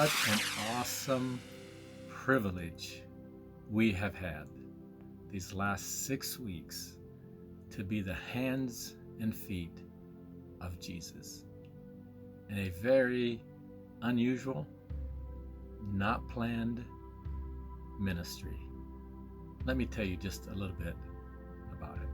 What an awesome privilege we have had these last 6 weeks to be the hands and feet of Jesus in a very unusual, not planned ministry. Let me tell you just a little bit about it.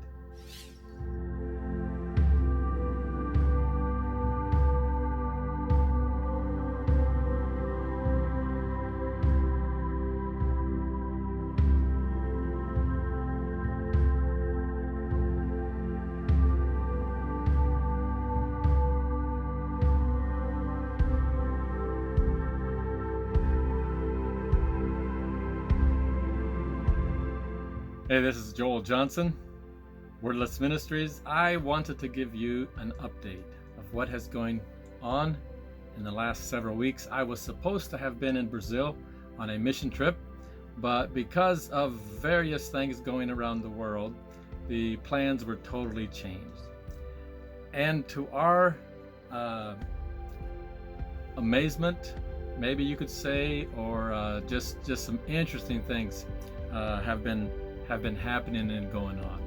Hey, this is Joel Johnson, Wordless Ministries. I wanted to give you an update of what has going on in the last several weeks. I was supposed to have been in Brazil on a mission trip, but because of various things going around the world, the plans were totally changed. And to our amazement, maybe you could say, or just some interesting things have been happening and going on.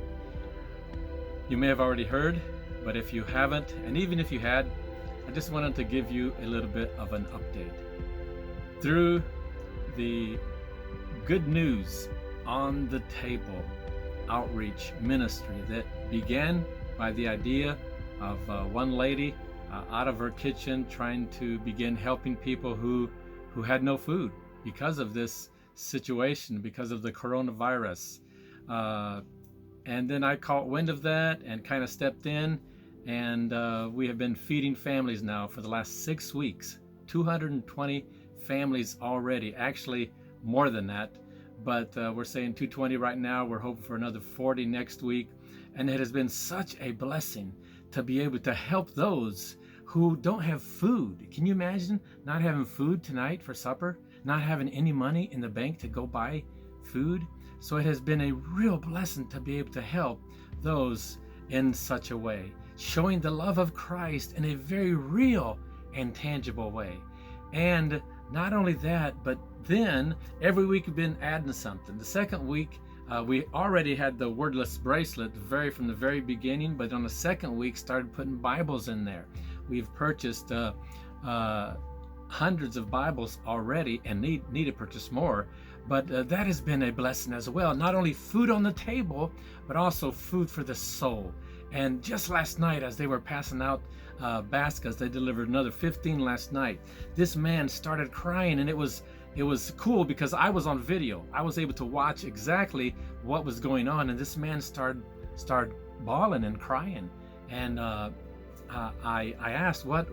You may have already heard, but if you haven't, and even if you had, I just wanted to give you a little bit of an update. Through the Good News on the Table outreach ministry that began by the idea of one lady out of her kitchen trying to begin helping people who had no food because of this situation, because of the coronavirus. And then I caught wind of that and kind of stepped in, and we have been feeding families now for the last 6 weeks. 220 families already, actually more than that, but we're saying 220 right now. We're hoping for another 40 next week, and it has been such a blessing to be able to help those who don't have food. Can you imagine not having food tonight for supper, not having any money in the bank to go buy food? So it has been a real blessing to be able to help those in such a way, showing the love of Christ in a very real and tangible way. And not only that, but then every week we've been adding something. The second week, we already had the Wordless bracelet from the very beginning, but on the second week started putting Bibles in there. We've purchased hundreds of Bibles already and need to purchase more. But that has been a blessing as well. Not only food on the table, but also food for the soul. And just last night, as they were passing out baskets, they delivered another 15 last night. This man started crying, and it was cool because I was on video. I was able to watch exactly what was going on, and this man started bawling and crying. And I asked what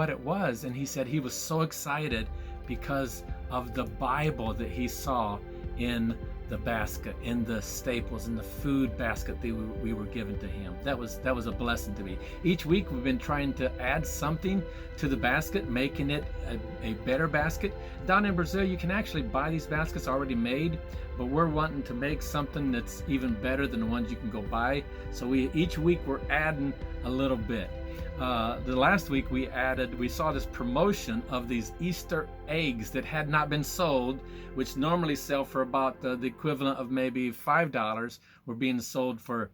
it was, and he said he was so excited because of the Bible that he saw in the basket, in the staples, in the food basket that we were given to him. That was a blessing to me. Each week we've been trying to add something to the basket, making it a better basket. Down in Brazil, you can actually buy these baskets already made, but we're wanting to make something that's even better than the ones you can go buy. So each week we're adding a little bit. The last week we saw this promotion of these Easter eggs that had not been sold, which normally sell for about the equivalent of maybe $5, were being sold for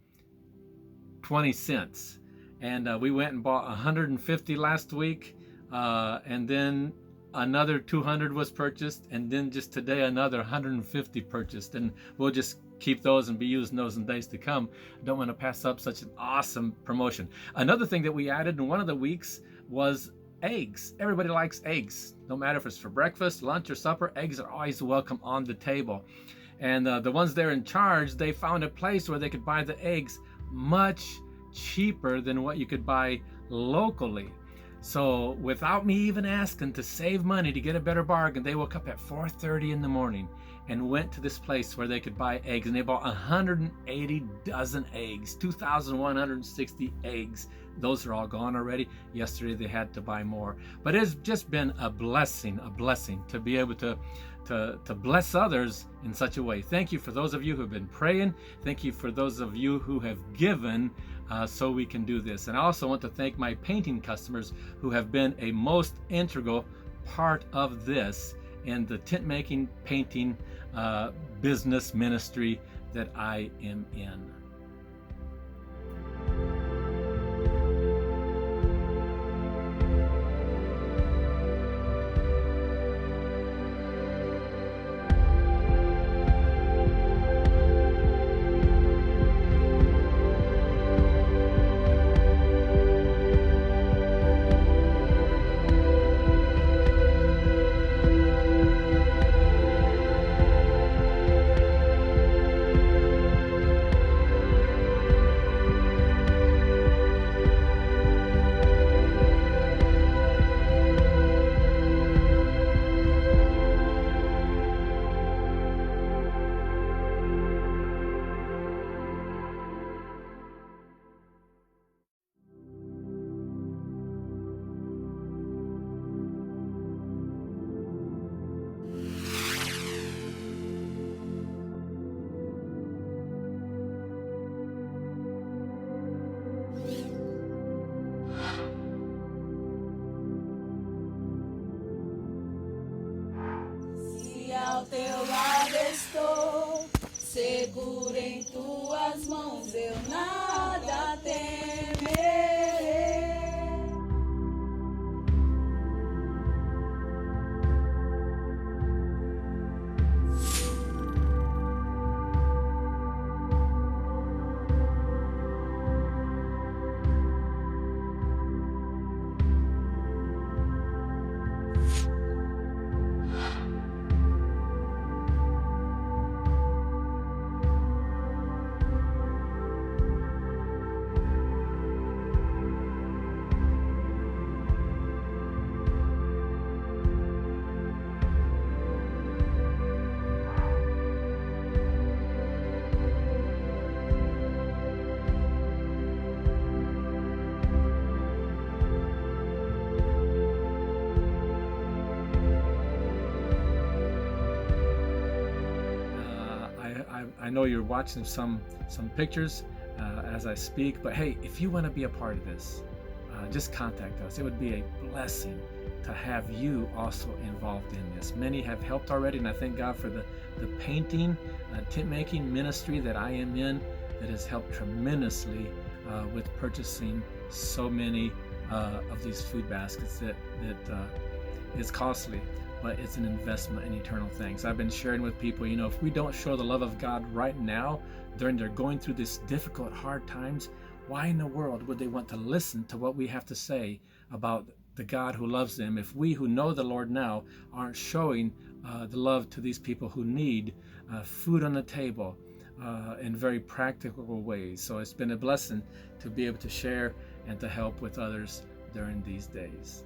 20 cents. And we went and bought 150 last week, and then another 200 was purchased, and then just today another 150 purchased, and we'll just keep those and be using those in days to come. Don't want to pass up such an awesome promotion. Another thing that we added in one of the weeks was eggs. Everybody likes eggs. No matter if it's for breakfast, lunch, or supper, eggs are always welcome on the table. And the ones there in charge, they found a place where they could buy the eggs much cheaper than what you could buy locally. So without me even asking, to save money, to get a better bargain, they woke up at 4:30 in the morning and went to this place where they could buy eggs, and they bought 180 dozen eggs, 2,160 eggs. Those are all gone already. Yesterday they had to buy more. But it's just been a blessing to be able to bless others in such a way. Thank you for those of you who have been praying. Thank you for those of you who have given so we can do this. And I also want to thank my painting customers who have been a most integral part of this in the tent making, painting business ministry that I am in. Ao teu lado estou, seguro em tuas mãos, eu nada temerei. I know you're watching some pictures as I speak, but hey, if you want to be a part of this, just contact us. It would be a blessing to have you also involved in this. Many have helped already, and I thank God for the painting, tent making ministry that I am in that has helped tremendously with purchasing so many of these food baskets that is costly, but it's an investment in eternal things. I've been sharing with people, if we don't show the love of God right now, during they're going through this difficult, hard times, why in the world would they want to listen to what we have to say about the God who loves them if we who know the Lord now aren't showing the love to these people who need food on the table in very practical ways? So it's been a blessing to be able to share and to help with others during these days.